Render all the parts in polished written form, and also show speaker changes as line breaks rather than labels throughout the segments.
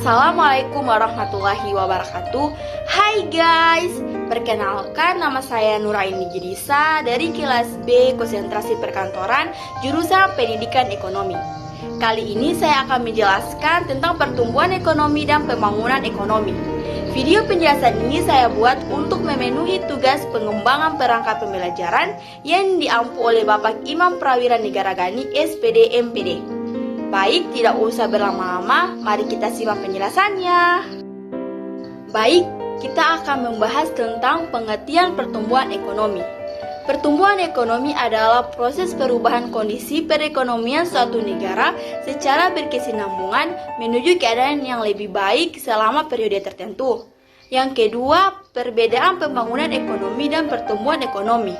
Assalamualaikum warahmatullahi wabarakatuh. Hai guys, perkenalkan nama saya Nuraini Jedisa dari kelas B Konsentrasi Perkantoran jurusan Pendidikan Ekonomi. Kali ini saya akan menjelaskan tentang pertumbuhan ekonomi dan pembangunan ekonomi. Video penjelasan ini saya buat untuk memenuhi tugas pengembangan perangkat pembelajaran yang diampu oleh Bapak Imam Prawira Negara Gani SPD MPD. Baik, tidak usah berlama-lama, mari kita simak penjelasannya. Baik, kita akan membahas tentang pengertian pertumbuhan ekonomi. Pertumbuhan ekonomi adalah proses perubahan kondisi perekonomian suatu negara secara berkesinambungan menuju keadaan yang lebih baik selama periode tertentu. Yang kedua, perbedaan pembangunan ekonomi dan pertumbuhan ekonomi.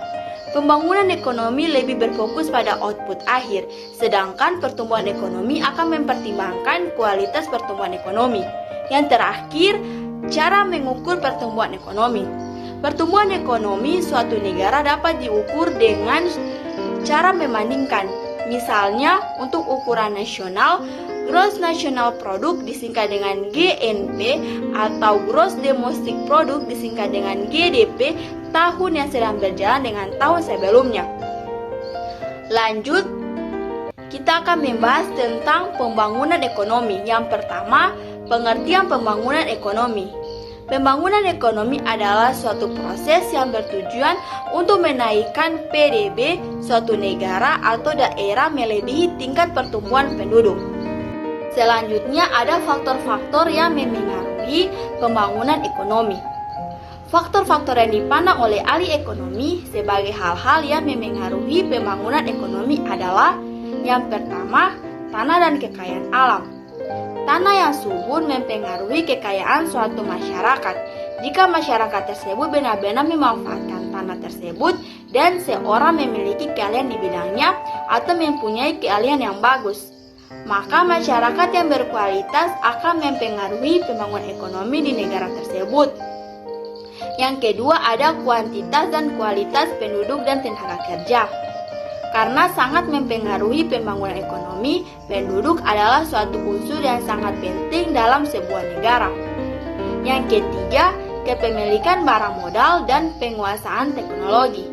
Pembangunan ekonomi lebih berfokus pada output akhir, sedangkan pertumbuhan ekonomi akan mempertimbangkan kualitas pertumbuhan ekonomi. Yang terakhir, cara mengukur pertumbuhan ekonomi. Pertumbuhan ekonomi suatu negara dapat diukur dengan cara membandingkan. Misalnya, untuk ukuran nasional, Gross National Product disingkat dengan GNP atau Gross Domestic Product disingkat dengan GDP tahun yang sedang berjalan dengan tahun sebelumnya. Lanjut, kita akan membahas tentang pembangunan ekonomi. Yang pertama, pengertian pembangunan ekonomi. Pembangunan ekonomi adalah suatu proses yang bertujuan untuk menaikkan PDB suatu negara atau daerah melebihi tingkat pertumbuhan penduduk. Selanjutnya ada faktor-faktor yang memengaruhi pembangunan ekonomi. Faktor-faktor yang dipandang oleh ahli ekonomi sebagai hal-hal yang memengaruhi pembangunan ekonomi adalah yang pertama, tanah dan kekayaan alam. Tanah yang subur mempengaruhi kekayaan suatu masyarakat. Jika masyarakat tersebut benar-benar memanfaatkan tanah tersebut dan seorang memiliki keahlian di bidangnya atau mempunyai keahlian yang bagus, maka masyarakat yang berkualitas akan mempengaruhi pembangunan ekonomi di negara tersebut. Yang kedua ada kuantitas dan kualitas penduduk dan tenaga kerja. Karena sangat mempengaruhi pembangunan ekonomi, penduduk adalah suatu unsur yang sangat penting dalam sebuah negara. Yang ketiga, kepemilikan barang modal dan penguasaan teknologi.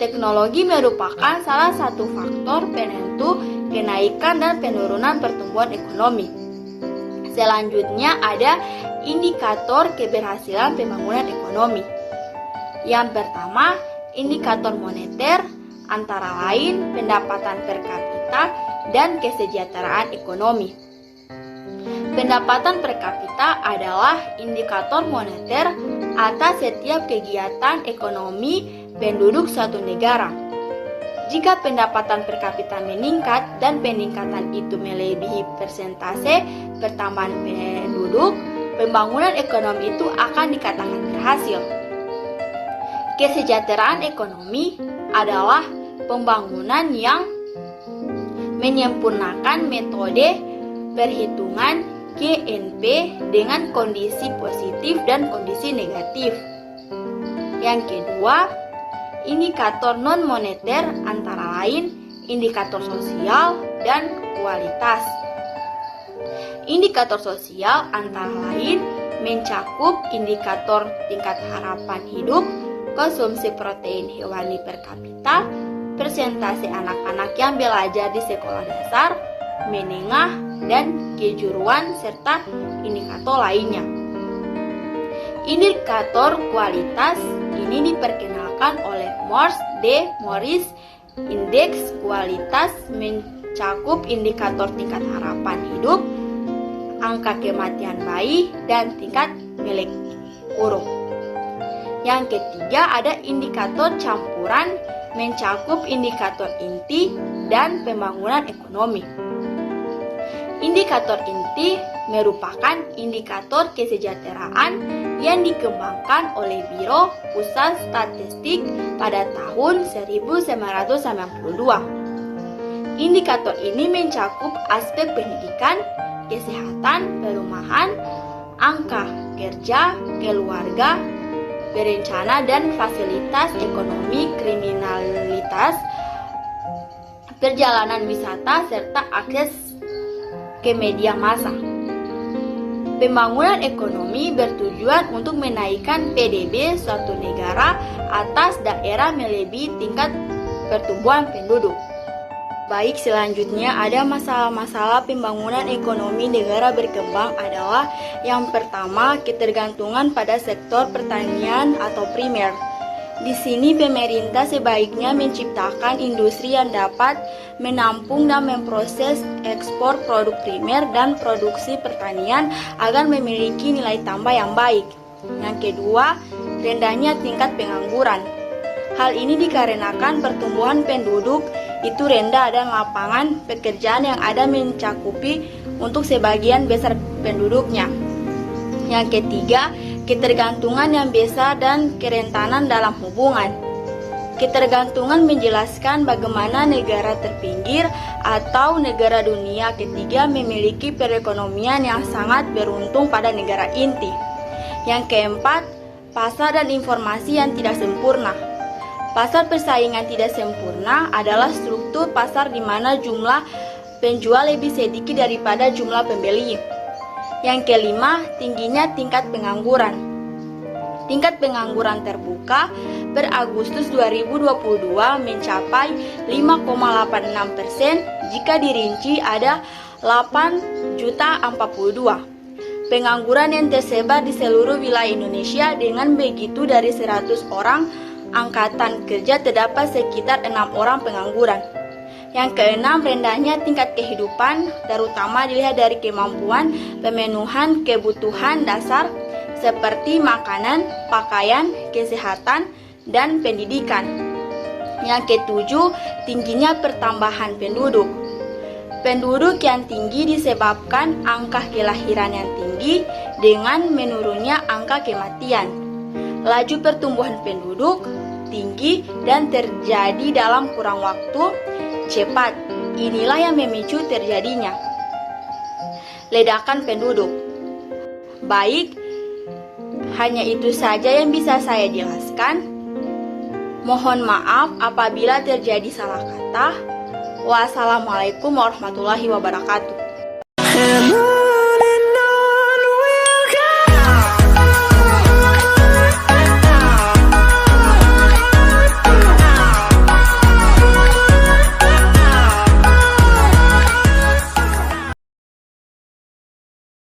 Teknologi merupakan salah satu faktor penentu kenaikan dan penurunan pertumbuhan ekonomi. Selanjutnya ada indikator keberhasilan pembangunan ekonomi. Yang pertama, indikator moneter, antara lain pendapatan per kapita dan kesejahteraan ekonomi. Pendapatan per kapita adalah indikator moneter atas setiap kegiatan ekonomi penduduk suatu negara. Jika pendapatan per kapita meningkat dan peningkatan itu melebihi persentase pertambahan penduduk, pembangunan ekonomi itu akan dikatakan berhasil. Kesejahteraan ekonomi adalah pembangunan yang menyempurnakan metode perhitungan GNP dengan kondisi positif dan kondisi negatif. Yang kedua, indikator non-moneter antara lain indikator sosial dan kualitas. Indikator sosial antara lain mencakup indikator tingkat harapan hidup, konsumsi protein hewani per kapita, persentase anak-anak yang belajar di sekolah dasar, menengah, dan kejuruan, serta indikator lainnya. Indikator kualitas ini diperkenalkan oleh Morse D. Morris. Indeks kualitas mencakup indikator tingkat harapan hidup, angka kematian bayi, dan tingkat melek urung. Yang ketiga ada indikator campuran, mencakup indikator inti dan pembangunan ekonomi. Indikator inti merupakan indikator kesejahteraan yang dikembangkan oleh Biro Pusat Statistik pada tahun 1992. Indikator ini mencakup aspek pendidikan, kesehatan, perumahan, angka kerja, keluarga, berencana dan fasilitas ekonomi, kriminalitas, perjalanan wisata, serta akses ke media massa. Pembangunan ekonomi bertujuan untuk menaikkan PDB suatu negara atas daerah melebihi tingkat pertumbuhan penduduk. Baik, selanjutnya ada masalah-masalah pembangunan ekonomi negara berkembang adalah yang pertama, ketergantungan pada sektor pertanian atau primer. Di sini pemerintah sebaiknya menciptakan industri yang dapat menampung dan memproses ekspor produk primer dan produksi pertanian agar memiliki nilai tambah yang baik. Yang kedua, rendahnya tingkat pengangguran. Hal ini dikarenakan pertumbuhan penduduk itu rendah dan lapangan pekerjaan yang ada mencakupi untuk sebagian besar penduduknya. Yang ketiga, ketergantungan yang besar dan kerentanan dalam hubungan. Ketergantungan menjelaskan bagaimana negara terpinggir atau negara dunia ketiga memiliki perekonomian yang sangat beruntung pada negara inti. Yang keempat, pasar dan informasi yang tidak sempurna. Pasar persaingan tidak sempurna adalah struktur pasar di mana jumlah penjual lebih sedikit daripada jumlah pembeli. Yang kelima, tingginya tingkat pengangguran. Tingkat pengangguran terbuka per Agustus 2022 mencapai 5,86%, jika dirinci ada 8.042. Pengangguran yang tersebar di seluruh wilayah Indonesia. Dengan begitu dari 100 orang angkatan kerja terdapat sekitar 6 orang pengangguran. Yang keenam, rendahnya tingkat kehidupan, terutama dilihat dari kemampuan pemenuhan kebutuhan dasar seperti makanan, pakaian, kesehatan, dan pendidikan. Yang ketujuh, tingginya pertambahan penduduk. Penduduk yang tinggi disebabkan angka kelahiran yang tinggi dengan menurunnya angka kematian. Laju pertumbuhan penduduk tinggi dan terjadi dalam kurang waktu cepat. Inilah yang memicu terjadinya ledakan penduduk. Baik, hanya itu saja yang bisa saya jelaskan. Mohon maaf apabila terjadi salah kata. Wassalamualaikum warahmatullahi wabarakatuh.